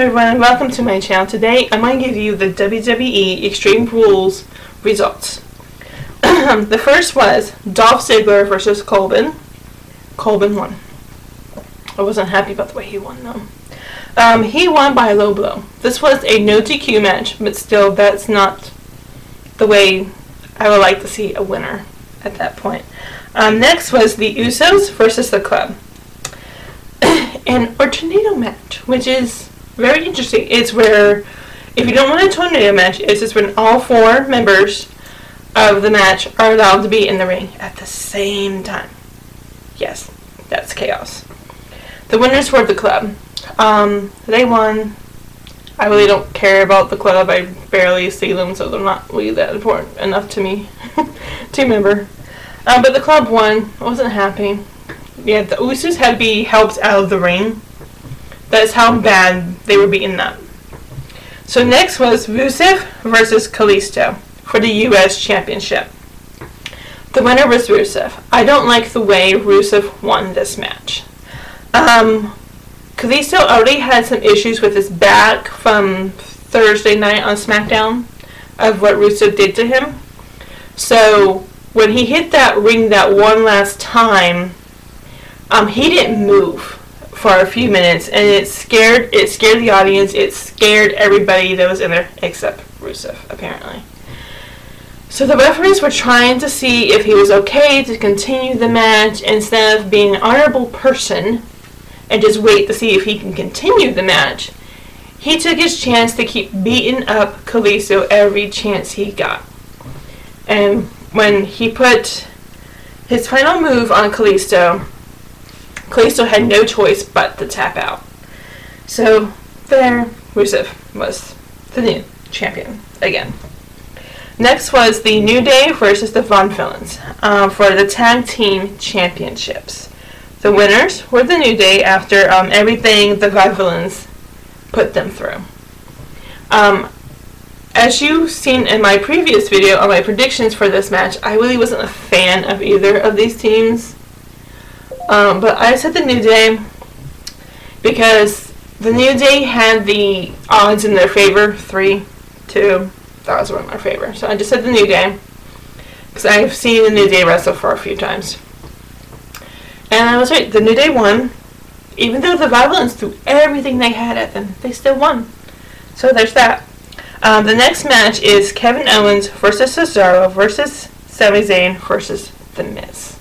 everyone, welcome to my channel. Today I'm going to give you the WWE Extreme Rules results. The first was Dolph Ziggler versus Corbin. Corbin won. I wasn't happy about the way he won though. He won by a low blow. This was a no DQ match, but still that's not the way I would like to see a winner at that point. Next was the Usos versus the Club. Or tornado match, which is very interesting. It's where, if you don't want a tornado match, it's just when all four members of the match are allowed to be in the ring at the same time. Yes, that's chaos. The winners were the Club. They won. I really don't care about the Club. I barely see them, so they're not really that important enough to me to remember. But the Club won. I wasn't happy. Yeah, the Usos had to be helped out of the ring. That's how bad they were beaten up. So next was Rusev versus Kalisto for the U.S. Championship. The winner was Rusev. I don't like the way Rusev won this match. Kalisto already had some issues with his back from Thursday night on SmackDown of what Rusev did to him. So when he hit that ring that one last time, he didn't move for a few minutes, and it scared the audience. It scared everybody that was in there except Rusev, apparently. So the referees were trying to see if he was okay to continue the match instead of being an honorable person and just wait to see if he can continue the match. He took his chance to keep beating up Kalisto every chance he got. And when he put his final move on Kalisto had no choice but to tap out. So there, Rusev was the new champion again. Next was the New Day versus the Von Villains for the Tag Team Championships. The winners were the New Day after everything the Von Villains put them through. As you've seen in my previous video on my predictions for this match, I really wasn't a fan of either of these teams. But I said the New Day because the New Day had the odds in their favor, 3-2. That was one of my favor. So I just said the New Day because I've seen the New Day wrestle for a few times. And I was right. The New Day won. Even though the Violence threw everything they had at them, they still won. So there's that. The next match is Kevin Owens versus Cesaro versus Sami Zayn versus The Miz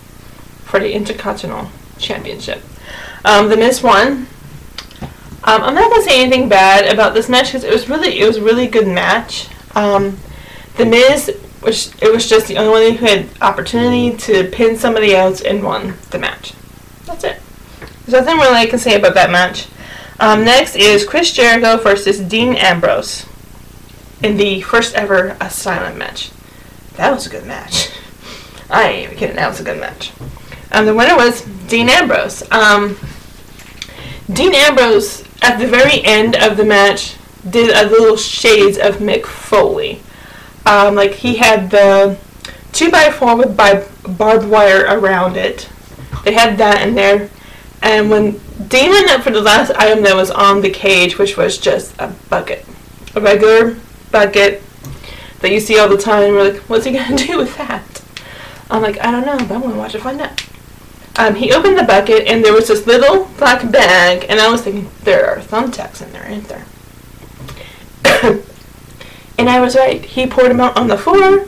for the Intercontinental Championship. The Miz won. I'm not gonna say anything bad about this match because it was a really good match. The Miz was just the only one who had opportunity to pin somebody else and won the match. That's it. There's nothing really I can say about that match. Next is Chris Jericho versus Dean Ambrose in the first ever Asylum match. That was a good match. I ain't even kidding. That was a good match. The winner was Dean Ambrose. Dean Ambrose, at the very end of the match, did a little shades of Mick Foley. Like he had the 2x4 with barbed wire around it. They had that in there. And when Dean went up for the last item that was on the cage, which was just a bucket, a regular bucket that you see all the time, we're like, what's he gonna do with that? I'm like, I don't know, but I'm gonna watch it find out. He opened the bucket and there was this little black bag, and I was thinking, there are thumbtacks in there, ain't there? And I was right. He poured them out on the floor.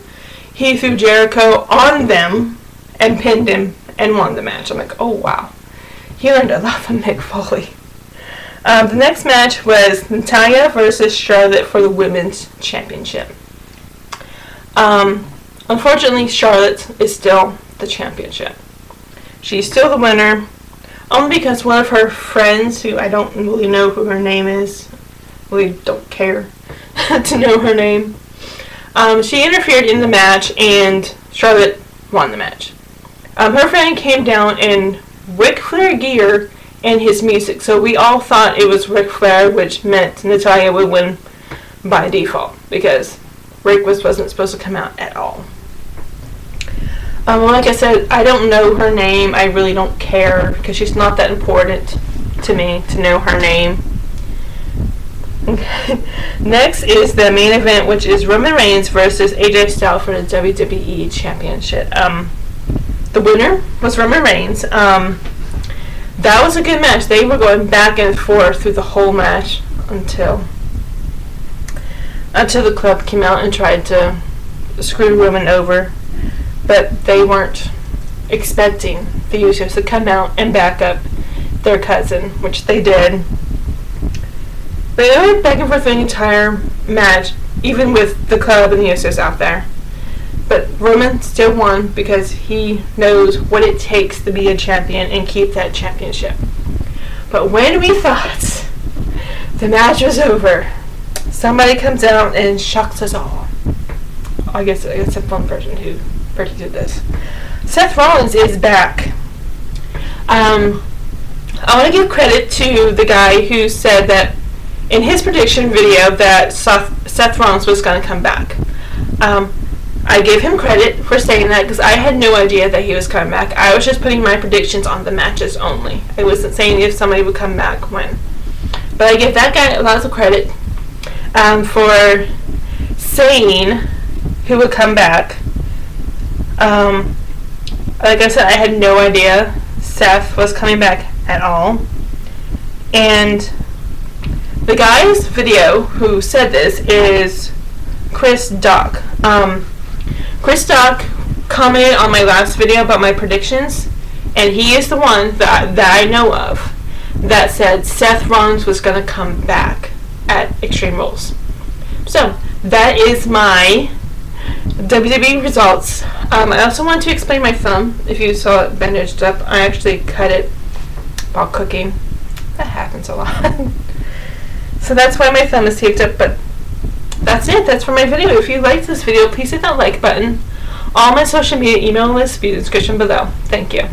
He threw Jericho on them and pinned him and won the match. I'm like, oh wow. He learned a lot from Mick Foley. The next match was Natalya versus Charlotte for the Women's Championship. Unfortunately, Charlotte is still the championship. She's still the winner, only because one of her friends, who I don't really know who her name is, really don't care to know her name, she interfered in the match and Charlotte won the match. Her friend came down in Ric Flair gear and his music, so we all thought it was Ric Flair, which meant Natalya would win by default because Ric wasn't supposed to come out at all. Like I said, I don't know her name. I really don't care because she's not that important to me to know her name. Next is the main event, which is Roman Reigns versus AJ Styles for the WWE Championship. The winner was Roman Reigns. That was a good match. They were going back and forth through the whole match until the club came out and tried to screw Roman over. But they weren't expecting the Usos to come out and back up their cousin, which they did. But they went back and forth the entire match, even with the club and the Usos out there. But Roman still won because he knows what it takes to be a champion and keep that championship. But when we thought the match was over, somebody comes out and shocks us all. I guess except one person who predicted this. Seth Rollins is back. I want to give credit to the guy who said that in his prediction video that Seth Rollins was going to come back. I gave him credit for saying that because I had no idea that he was coming back. I was just putting my predictions on the matches only. I wasn't saying if somebody would come back when. But I give that guy lots of credit for saying who would come back. Like I said, I had no idea Seth was coming back at all. And the guy's video who said this is Chris Dock. Chris Dock commented on my last video about my predictions, and he is the one that I know of that said Seth Rollins was going to come back at Extreme Rules. So, that is my WWE results. I also want to explain my thumb. If you saw it bandaged up, I actually cut it while cooking. That happens a lot. So that's why my thumb is taped up, but that's it. That's for my video. If you liked this video, please hit that like button. All my social media email lists will be in the description below. Thank you.